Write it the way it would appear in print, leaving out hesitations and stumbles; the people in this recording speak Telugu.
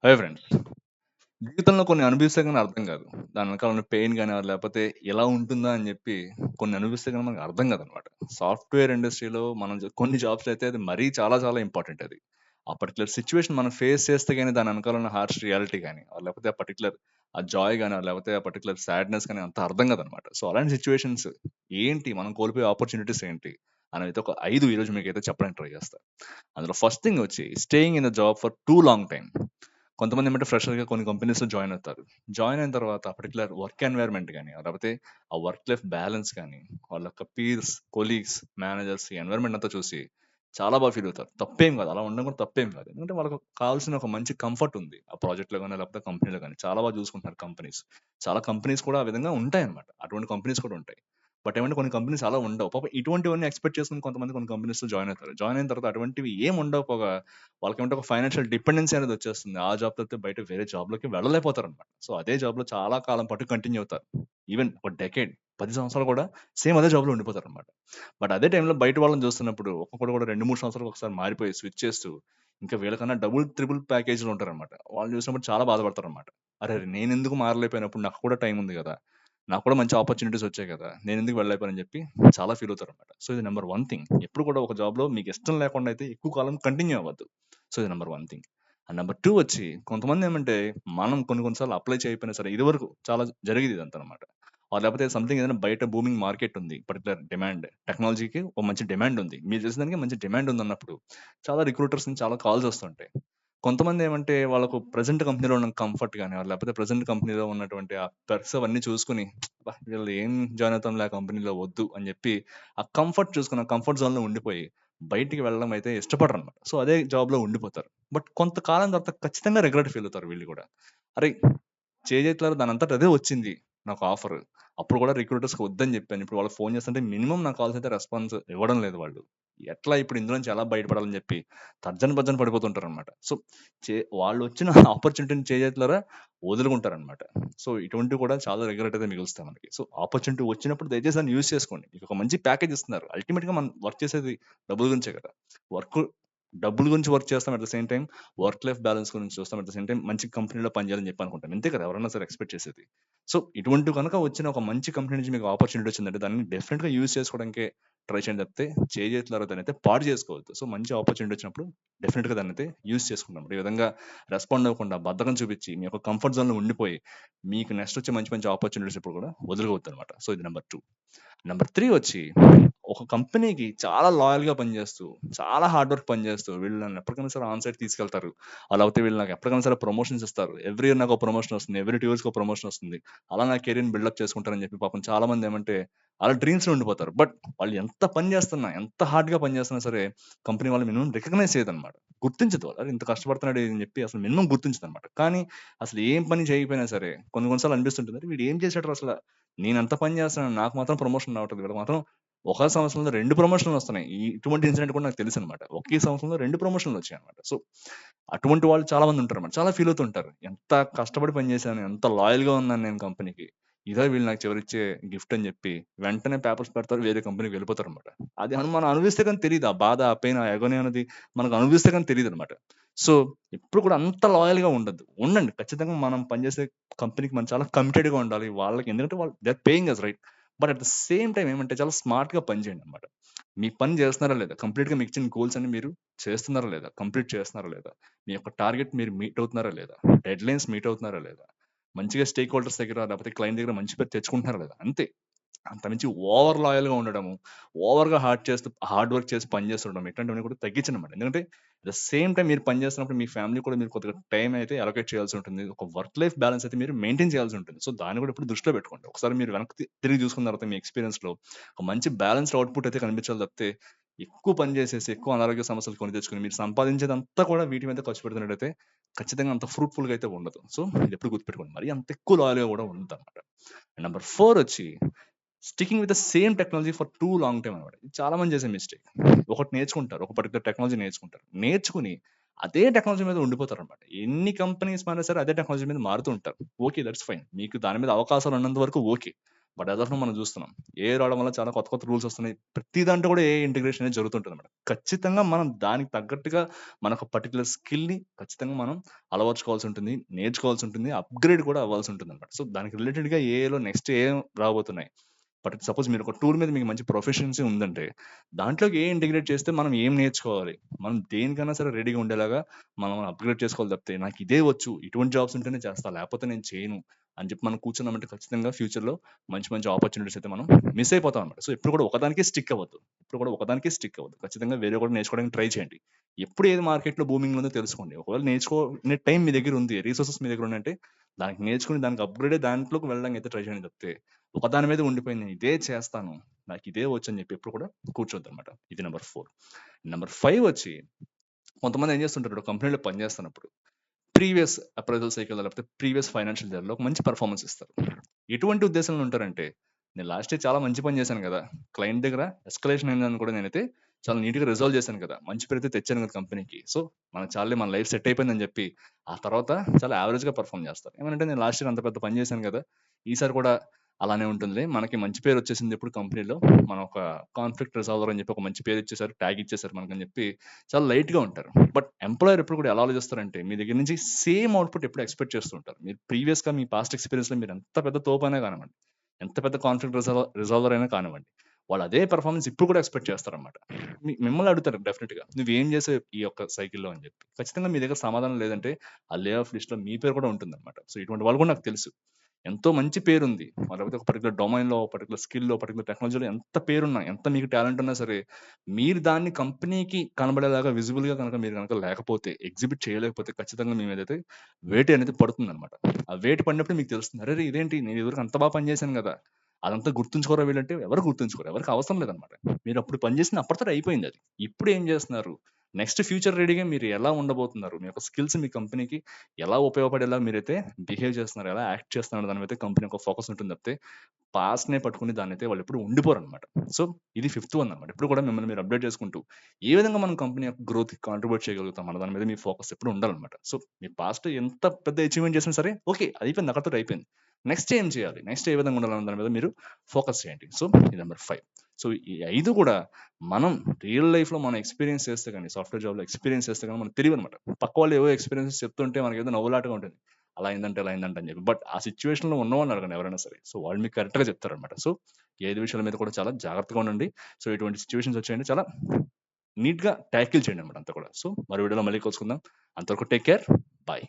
Hi friends. జీవితంలో కొన్ని అనుభవిస్తే గాని అర్థం కాదు. దాని వెనకాల ఉన్న పెయిన్ గాని, లేపోతే ఎలా ఉంటుందా అని జెప్పి కొన్ని అనుభవిస్తే గాని మనకు అర్థం కాదనమాట. సాఫ్ట్‌వేర్ ఇండస్ట్రీలో మనం కొన్ని జాబ్స్‌లో అయితే అది మరీ చాలా చాలా ఇంపార్టెంట్ అది. ఆ పర్టిక్యులర్ సిట్యుయేషన్ మనం ఫేస్ చేస్తే గాని దాని వెనకాల ఉన్న హార్ష్ రియాలిటీ గాని, లేకపోతే ఆ పర్టిక్యులర్ ఆ జాయ్ గాని, లేకపోతే ఆ పర్టిక్యులర్ సాడ్‌నెస్ గాని అంత అర్థం కాదనమాట. సో, అలాంటి సిట్యుయేషన్స్ ఏంటి? మనం కోల్పోయే ఆపర్చునిటీస్ ఏంటి? అనైతే ఒక 5 ఈరోజు మీకైతే చెప్పడానికి ట్రై చేస్తా. అందులో ఫస్ట్ థింగ్ వచ్చి staying in the job for too long time. కొంతమంది ఏమంటే ఫ్రెషర్‌గా కొన్ని కంపెనీస్‌లో జాయిన్ అవుతారు. జాయిన్ అయిన తర్వాత పర్టిక్యులర్ వర్క్ ఎన్వైర్న్‌మెంట్ గాని, లేకపోతే ఆ వర్క్ లైఫ్ బ్యాలన్స్ గాని, వాళ్ళ యొక్క పీర్స్, కొలీగ్స్, మేనేజర్స్ ఈ ఎన్వైర్న్‌మెంట్ అంతా చూసి చాలా బాగా ఫీల్ అవుతారు. తప్పేం కాదు. అలా ఉండడం కూడా తప్పేం కాదు. ఎందుకంటే వాళ్ళకి కావాల్సిన ఒక మంచి కంఫర్ట్ ఉంది. ఆ ప్రాజెక్ట్‌లో గాని, లేకపోతే కంపెనీలో గాని చాలా బాగా చూసుకుంటున్నారు కంపెనీస్. చాలా కంపెనీస్ కూడా ఆ విధంగా ఉంటాయన్నమాట. అటువంటి కంపెనీస్ కూడా ఉంటాయి. బట్ ఏమంటే కొన్ని కంపెనీస్ అలా ఉండవు. పాపం ఇటువంటివన్నీ ఎక్స్‌పెక్ట్ చేసుకొని కొంతమంది కొన్ని కంపెనీస్‌లో జాయిన్ అవుతారు. జాయిన్ అయిన తర్వాత అటువంటివి ఏమి ఉండవు. వాళ్ళకేమంటే ఒక ఫైనాన్షియల్ డిపెండెన్సీ అనేది వచ్చేస్తుంది. ఆ జాబ్ తప్పితే బయట వేరే జాబ్‌లోకి వెళ్ళలేకపోతారనమాట. సో, అదే జాబ్‌లో చాలా కాలం పాటు కంటిన్యూ అవుతారు. ఈవెన్ ఒక డెకేడ్ 10 సంవత్సరాలు కూడా సేమ్ అదే జాబ్‌లో ఉండిపోతారనమాట. బట్ అదే టైంలో బయట వాళ్ళని చూస్తున్నప్పుడు ఒక్కొక్కడు కూడా 2, 3 సంవత్సరాలకు ఒకసారి మారిపోయి స్విచ్ చేస్తూ ఇంకా వీళ్ళకన్నా డబుల్, త్రిబుల్ ప్యాకేజ్‌లో ఉంటారనమాట. వాళ్ళని చూసినప్పుడు చాలా బాధపడతారనమాట. అరెరే! నేనెందుకు మారలేకపోయినప్పుడు నాకు కూడా టైం ఉంది గదా! నాకు కూడా మంచి ఆపర్చునిటీస్ వచ్చాయి కదా! నేనెందుకు వెళ్ళలేకపోయానని చెప్పి చాలా ఫీల్ అవుతారనమాట. సో, ఇది నంబర్ 1 థింగ్. ఎప్పుడు కూడా ఒక జాబ్‌లో మీకు ఇష్టం లేకుండా అయితే ఎక్కువ కాలం కంటిన్యూ అవ్వద్దు. సో, ఇది నంబర్ 1 థింగ్. అండ్ నంబర్ 2 వచ్చి కొంతమందేమంటే మనం కొన్ని కొన్ని సార్లు అప్లై చేయకపోయినా సరే ఇదివరకు చాలా జరిగేది ఇదంతానమాట. లేకపోతే సంథింగ్ ఏదైనా బయట బూమింగ్ మార్కెట్ ఉంది. పర్టిక్యులర్ డిమాండ్ టెక్నాలజీకి ఒక మంచి డిమాండ్ ఉంది. మీరు చేసిన దానికి మంచి డిమాండ్ ఉందన్నప్పుడు చాలా రిక్రూటర్స్ నుంచి చాలా కాల్స్ వస్తుంటాయి. కొంతమందేమంటే వాళ్ళకు ప్రెజెంట్ కంపెనీలో ఉన్న కంఫర్ట్ గాని, లేకపోతే ప్రెజెంట్ కంపెనీలో ఉన్నటువంటి ఆ పెర్క్స్ అవన్నీ చూసుకొని అబ్బా! వీళ్ళు ఏం జాయిన్ అవుతాంలే ఆ కంపెనీలో వద్దు అని చెప్పి ఆ కంఫర్ట్ చూసుకొని, ఆ కంఫర్ట్ జోన్‌లో ఉండిపోయి బయటికి వెళ్ళడం అయితే ఇష్టపడరనమాట. సో, అదే జాబ్‌లో ఉండిపోతారు. బట్ కొంతకాలం తర్వాత ఖచ్చితంగా రిగ్రెట్ ఫీల్ అవుతారు వీళ్ళు గూడా. అరె! చేజేతులారా దానంతట అదే వచ్చింది నాకు ఆఫర్. అప్పుడు కూడా రిక్రూటర్స్‌కి వద్దని చెప్పాను. ఇప్పుడు వాళ్ళకి ఫోన్ చేస్తుంటే మినిమమ్ నా కాల్స్ అయితే రెస్పాన్స్ ఇవ్వడం లేదు వాళ్ళు. ఎట్లా ఇప్పుడు ఇందులో నుంచి ఎలా బయటపడాలని చెప్పి తర్జన భర్జన పడిపోతుంటారనమాట. సో, వాళ్ళొచ్చిన ఆపర్చునిటీని చేజేతులారా వదులుకుంటారనమాట. సో, ఇటువంటివి కూడా చాలా రిగ్రెట్ అయితే మిగులుస్తాయి మనకి. సో, ఆపర్చునిటీ వచ్చినప్పుడు దయచేసి దాన్ని యూజ్ చేసుకోండి. మీకొక మంచి ప్యాకేజ్ ఇస్తున్నారు. అల్టిమేట్‌గా మనం వర్క్ చేసేది డబ్బుల గురించే కదా! వర్క్ డబ్బుల గురించి వర్క్ చేస్తాం. At the same time work life balance గురించి చూస్తాం. అట్ ద సేమ్ టైమ్ మంచి కంపెనీలో పనిచేయాలని చెప్పి అనుకుంటాం. ఇంతే కదా! ఎవరైనా సరే ఎక్స్‌పెక్ట్ చేసేది. సో, ఇటువంటివి గనక వచ్చిన ఒక మంచి కంపెనీ నుంచి మీకు ఆపర్చునిటీ వచ్చిందంటే దాన్ని డెఫినిట్‌గా యూజ్ చేసుకోవడానికే ట్రై చేయండి తప్పితే చేజేతులారా దాన్నయితే పాడు చేసుకోవద్దు. సో, మంచి ఆపర్చునిటీ వచ్చినప్పుడు డెఫినిట్‌గా దాన్నయితే యూజ్ చేసుకుందాం. ఈ విధంగా రెస్పాండ్ అవ్వకుండా బద్ధకం చూపించి మీ యొక్క కంఫర్ట్ జోన్‌లో ఉండిపోయి మీకు నెక్స్ట్ వచ్చే మంచి మంచి ఆపర్చునిటీస్ ఎప్పుడు కూడా వదులుకోవద్దనమాట. సో, ఇది నంబర్ 2. నంబర్ 3 వచ్చి ఒక కంపెనీకి చాలా లాయల్‌గా పనిచేస్తూ, చాలా హార్డ్ వర్క్ పనిచేస్తూ వీళ్ళు నన్ను ఎప్పటికైనా సరే ఆన్ సైట్ తీసుకెళ్తారు. లేకపోతే వీళ్ళు నాకు ఎప్పటికైనా సరే ప్రమోషన్స్ ఇస్తారు. ఎవ్రీ ఇయర్ నాకో ప్రమోషన్ వస్తుంది. ఎవ్రీ 2 ఇయర్స్‌కో ప్రమోషన్ వస్తుంది. అలా నా కెరియర్‌ని బిల్డప్ చేసుకుంటారని చెప్పి పాపం చాలా మంది ఏమంటే ఆళ్ళ డ్రీమ్స్‌లో ఉండిపోతారు. బట్ వాళ్ళు ఎంత పని చేస్తున్నా, ఎంత హార్డ్‌గా పని చేస్తున్నా సరే కంపెనీ వాళ్ళు మినిమమ్ రికగ్నైజ్ చేయదన్నమాట. గుర్తించదు. అరే! ఇంత కష్టపడుతున్నాడు అని చెప్పి అసలు మినిమమ్ గుర్తించదన్నమాట. కానీ అసలు ఏం పని చేయకపోయినా సరే కొన్ని కొన్ని సార్లు అనిపిస్తుంటుంది. అరే! వీడు ఏం చేసాడురా అసల? నేనెంత పని చేస్తున్నాను. నాకు మాత్రం ప్రమోషన్ రావట్లేదు. వీళ్ళకి మాత్రం ఒక సంవత్సరంలో 2 ప్రమోషన్‌లొస్తున్నాయి. ఇటువంటి ఇన్సిడెంట్ కూడా నాకు తెలుసనమాట. ఒకే సంవత్సరంలో 2 ప్రమోషన్‌లొచ్చాయనమాట. సో, అటువంటి వాళ్ళు చాలా మందుంటారనమాట. చాలా ఫీల్ అవుతుంటారు. ఎంత కష్టపడి పని చేశాను, ఎంత లాయల్‌గా ఉన్నాను నేను కంపెనీకి. ఇదే వీళ్ళు నాకు చివరిచ్చే గిఫ్ట్ అని చెప్పి వెంటనే పేపర్స్ పెడతారు. వేరే కంపెనీకి వెళ్ళిపోతారనమాట. అది మనం అనుభవిస్తే గాని తెలీదు. ఆ బాధ, ఆ పెయిన్, ఆ అగోని అనేది మనకు అనుభవిస్తే గాని తెలీదనమాట. సో, ఎప్పుడు కూడా అంత లాయల్‌గా ఉండొద్దు. ఉండండి. ఖచ్చితంగా మనం పనిచేసే కంపెనీకి మనం చాలా కమిటెడ్‌గా ఉండాలి. వాళ్ళకి ఎందుకంటే వాళ్ళు they are paying us right. But at the same time ఏమంటే చాలా స్మార్ట్‌గా పని చేయండనమాట. మీ పని చేస్తున్నారా లేదా? కంప్లీట్‌గా మీకిచ్చిన గోల్స్ అన్ని మీరు చేస్తున్నారా లేదా? కంప్లీట్ చేస్తున్నారా లేదా? మీ యొక్క టార్గెట్ మీరు మీట్ అవుతున్నారా లేదా? డెడ్‌లైన్స్ మీట్ అవుతున్నారా లేదా? మంచిగా స్టేక్ హోల్డర్స్ దగ్గర లేకపోతే క్లయింట్ దగ్గర మంచి పేరు తెచ్చుకుంటున్నారా లేదా? అంతే. అంతకుమించి ఓవర్ లాయల్‌గా ఉండడము, ఓవర్‌గా హార్డ్ వర్క్ చేసి పని చేస్తుండడం ఇట్లాంటివన్నీ కూడా తగ్గించండన్నమాట. ఎందుకంటే అట్ ద సేమ్ టైమ్ మీరు పని చేస్తున్నప్పుడు మీ ఫ్యామిలీ కూడా మీరు కొద్దిగా టైం అయితే అలొకేట్ చేయాల్సి ఉంటుంది. ఒక వర్క్ లైఫ్ బ్యాలన్స్ అయితే మీరు మెయింటైన్ చేయాల్సి ఉంటుంది. సో, దాన్ని కూడా ఎప్పుడు దృష్టిలో పెట్టుకోండి. ఒకసారి మీరు వెనక్కి తిరిగి చూసుకున్న తర్వాత మీ ఎక్స్‌పీరియన్స్‌లో ఒక మంచి బ్యాలెన్స్‌డ్ అవుట్‌పుట్ అయితే కనిపించాలి తప్పితే ఎక్కువ పని చేసేసి, ఎక్కువ అనారోగ్య సమస్యలు కొని తెచ్చుకొని మీరు సంపాదించేదంతా కూడా వీటి మీద ఖర్చు పెడుతున్నట్టయితే ఖచ్చితంగా అంత ఫ్రూట్‌ఫుల్‌గా అయితే ఉండదు. సో, ఇదెప్పుడు గుర్తుపెట్టుకోండి. మరీ అంత ఎక్కువ లాయల్‌గా కూడా ఉండొద్దన్నమాట. నంబర్ 4 వచ్చి sticking with the same technology for too long time అనమాట. ఇది చాలా మంది చేసే మిస్టేక్. ఒకటి నేర్చుకుంటారు. ఒక పర్టిక్యులర్ టెక్నాలజీ నేర్చుకుంటారు. నేర్చుకుని అదే టెక్నాలజీ మీద ఉండిపోతారనమాట. ఎన్ని కంపెనీస్ మారినా సరే అదే టెక్నాలజీ మీద మారుతూ ఉంటారు. ఓకే. That's fine. మీకు దాని మీద అవకాశాలు ఉన్నంత వరకు okay. But as of now మనం చూస్తున్నాం. ఏఐ రావడం వల్ల చాలా కొత్త కొత్త రూల్స్ వస్తున్నాయి. ప్రతి దాంట్లో కూడా ఏఐ ఇంటిగ్రేషన్ అనేది జరుగుతుంటదనమాట. ఖచ్చితంగా మనం దానికి తగ్గట్టుగా మనకు పర్టిక్యులర్ స్కిల్‌ని ఖచ్చితంగా మనం అలవరుచుకోవాల్సి ఉంటుంది. నేర్చుకోవాల్సి ఉంటుంది. అప్‌గ్రేడ్ కూడా అవ్వాల్సి ఉంటుందనమాట. సో, దానికి రిలేటెడ్‌గా ఏఐలో నెక్స్ట్ ఏం రాబోతున్నాయి. బట్ సపోజ్ మీరు ఒక టూల్ మీద మీకు మంచి ప్రొఫెషన్సీ ఉందంటే, దాంట్లోకి ఏఐ ఇంటిగ్రేట్ చేస్తే మనం ఏం నేర్చుకోవాలి? మనం దేనికైనా సరే రెడీగా ఉండేలాగా మనం అప్‌గ్రేడ్ చేసుకోవాలి తప్పితే, నాకు ఇదే వచ్చు, ఇటువంటి జాబ్స్ ఉంటేనే చేస్తా, లేకపోతే నేను చేయను అని చెప్పి మనం కూర్చున్నామంటే ఖచ్చితంగా ఫ్యూచర్‌లో మంచి మంచి ఆపర్చునిటీస్ అయితే మనం మిస్ అయిపోతాం అనమాట. సో, ఎప్పుడు కూడా ఒకదానికే స్టిక్ అవ్వద్దు. ఎప్పుడు కూడా ఒకదానికే స్టిక్ అవ్వద్దు. ఖచ్చితంగా వేరే కూడా నేర్చుకోవడానికి ట్రై చేయండి. ఎప్పుడు ఏది మార్కెట్‌లో బూమింగ్‌లో ఉందో తెలుసుకోండి. ఒకవేళ నేర్చుకునే టైం మీ దగ్గర ఉంది, రిసోర్సెస్ మీ దగ్గర ఉన్నాయంటే, దానికి నేర్చుకొని దానికి అప్‌గ్రేడ్ దాంట్లోకి వెళ్ళడానికి అయితే ట్రై చేయండి తప్పితే, ఒకదాని మీద ఉండిపోయి నేను ఇదే చేస్తాను, నాకు ఇదే వచ్చు అని చెప్పి ఎప్పుడు కూడా కూర్చోద్దనమాట. ఇది నంబర్ 4. నంబర్ 5 వచ్చి కొంతమంది ఏం చేస్తుంటారు, ఇప్పుడు కంపెనీలో పనిచేస్తున్నప్పుడు ప్రీవియస్ అప్రైజల్ సైకిల్ లేకపోతే ప్రీవియస్ ఫైనాన్షియల్ ఇయర్‌లో ఒక మంచి పెర్ఫార్మన్స్ ఇస్తారు. ఎటువంటి ఉద్దేశంలో ఉంటారంటే, నేను లాస్ట్ ఇయర్ చాలా మంచి పని చేశాను కదా! క్లయింట్ దగ్గర ఎస్కలేషన్ అయిందని కూడా నేనైతే చాలా నీట్‌గా రిజాల్వ్ చేశాను కదా! మంచి పేరైతే తెచ్చాను కదా కంపెనీకి. సో, మనకు చాలులే మన లైఫ్ సెట్ అయిపోయిందని చెప్పి, ఆ తర్వాత చాలా యావరేజ్‌గా పెర్ఫార్మ్ చేస్తారు. ఏమనంటే నేను లాస్ట్ ఇయర్ అంత పెద్ద పని చేశాను కదా! ఈసారి కూడా అలానే ఉంటుందిలే. మనకి మంచి పేరు వచ్చేసింది ఇప్పుడు కంపెనీలో. మనం ఒక కాన్ఫ్లిక్ట్ రిజాల్వర్ అని చెప్పి ఒక మంచి పేరు ఇచ్చేసారు. ట్యాగ్ ఇచ్చేసారు మనకని చెప్పి చాలా లైట్‌గా ఉంటారు. బట్ ఎంప్లాయర్ ఎప్పుడు కూడా ఎలా ఆలోచిస్తారంటే, మీ దగ్గర నుంచి సేమ్ అవుట్‌పుట్ ఎప్పుడు ఎక్స్‌పెక్ట్ చేస్తూ ఉంటారు. మీరు ప్రీవియస్‌గా మీ పాస్ట్ ఎక్స్‌పీరియన్స్‌లో మీరు ఎంత పెద్ద తోపైనా కానివ్వండి, ఎంత పెద్ద కాన్ఫ్లిక్ట్ రిజాల్వర్ అయినా కానివ్వండి, వాళ్ళు అదే పెర్ఫార్మన్స్ ఇప్పుడు కూడా ఎక్స్‌పెక్ట్ చేస్తారనమాట. మిమ్మల్ని అడుగుతారు డెఫినిట్‌గా. "నువ్వేం చేసావు ఈ యొక్క సైకిల్‌లో" అని చెప్పి. ఖచ్చితంగా మీ దగ్గర సమాధానం లేదంటే, ఆ లే ఆఫ్ లిస్ట్‌లో మీ పేరు కూడా ఉంటుందనమాట. సో, ఇటువంటి వాళ్ళు కూడా నాకు తెలుసు. ఎంతో మంచి పేరుంది. లేకపోతే ఒక పర్టిక్యులర్ డొమైన్‌లో, పర్టిక్యులర్ స్కిల్‌లో, పర్టిక్యులర్ టెక్నాలజీలో ఎంత పేరున్నా, ఎంత మీకు టాలెంట్ ఉన్నా సరే, మీరు దాన్ని కంపెనీకి కనబడేలాగా విజిబుల్‌గా గనక మీరు గనక లేకపోతే, ఎగ్జిబిట్ చేయలేకపోతే ఖచ్చితంగా మీ మీదైతే వేటు అనేది పడుతుందనమాట. ఆ వేటు పడినప్పుడు మీకు తెలుస్తుంది. అరెరే! ఇదేంటి నేను ఇదివరకు అంత పని చేశాను గదా! అదంతా గుర్తుంచుకోరా వీళ్ళంటే ఎవరు గుర్తుంచుకోరు. ఎవరికీ అవసరం లేదనమాట. మీరప్పుడు పని చేసింది అప్పటితోటి అయిపోయిందది. ఇప్పుడేం జేస్తున్నారు? నెక్స్ట్ ఫ్యూచర్ రెడీగా మీరు ఎలా ఉండబోతున్నారు? మీ యొక్క స్కిల్స్ మీ కంపెనీకి ఎలా ఉపయోగపడేలా మీరైతే బిహేవ్ చేస్తున్నారు, ఎలా యాక్ట్ చేస్తున్నారు దాని మీద కంపెనీ యొక్క ఫోకస్ ఉంటుంది తప్పితే, పాస్ట్‌నే పట్టుకొని దాన్నైతే వాళ్ళెప్పుడు ఉండిపోరనమాట. సో, ఇది ఫిఫ్త్ వన్ అనమాట. ఎప్పుడు కూడా మిమ్మల్ని మీరు అప్‌డేట్ చేసుకుంటూ, ఏ విధంగా మనం కంపెనీ యొక్క గ్రోత్‌కి కాంట్రిబ్యూట్ చేయగలుగుతాం అన్న దాని మీద మీ ఫోకస్ ఎప్పుడు ఉండాలనమాట. సో, మీ పాస్ట్ ఎంత పెద్ద అచీవ్‌మెంట్ చేసినా సరే, ఓకే. అయిపోయింది. అక్కడితోటి అయిపోయింది. నెక్స్ట్ ఏం చేయాలి? నెక్స్ట్ ఏ విధంగా ఉండాలన్న దాని మీద మీరు ఫోకస్ చేయండి. సో, ఇది నంబర్ 5. సో, ఈ 5 కూడా మనం రియల్ లైఫ్‌లో మనం ఎక్స్‌పీరియన్స్ చేస్తే గాని, సాఫ్ట్‌వేర్ జాబ్‌లో ఎక్స్‌పీరియన్స్ చేస్తే గాని మనకు తెలియదనమాట. పక్క వాళ్ళు ఏవో ఎక్స్‌పీరియన్సెస్ చెప్తుంటే మనకేదో నవ్వులాటగా ఉంటుంది. అలా అయిందంట, ఇలా అయిందంట అని చెప్పి. బట్ ఆ సిట్యుయేషన్‌లో ఉన్నవాళ్ళని అడగండి ఎవరైనా సరే. సో, వాళ్ళు మీకు కరెక్ట్‌గా చెప్తారనమాట. సో, ఈ 5 విషయాల మీద కూడా చాలా జాగ్రత్తగా ఉండండి. సో, ఇటువంటి సిట్యుయేషన్స్ వచ్చాయంటే చాలా నీట్‌గా టాకిల్ చేయండి అన్నమాట అంతా కూడా. సో, మరో వీడియోలో మళ్ళీ కలుసుకుందాం. అంతవరకు టేక్ కేర్. బాయ్.